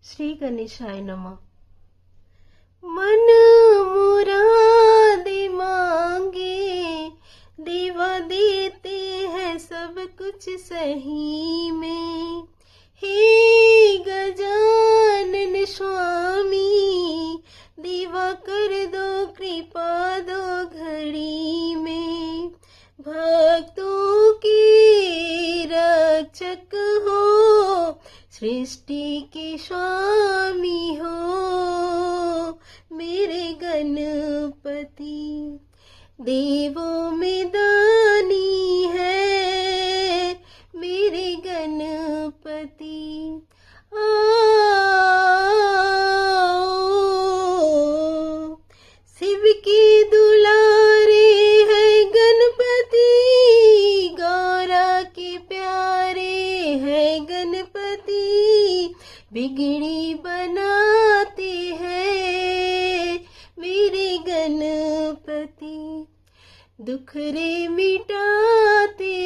श्री गणेशाय नमः। मन मुराद मांगे देवा देते हैं सब कुछ सही में। हे गजानन स्वामी देवा कर दो कृपा दो घड़ी में। भक्तों के रक्षक हो सृष्टि के स्वामी हो मेरे गणपति। देवों में दानी है मेरे गणपति। आओ शिव के दुलारे हैं गणपति, गौरा के प्यारे हैं गणपति। बिगड़ी बनाते हैं मेरे गणपति, दुख रे मिटाते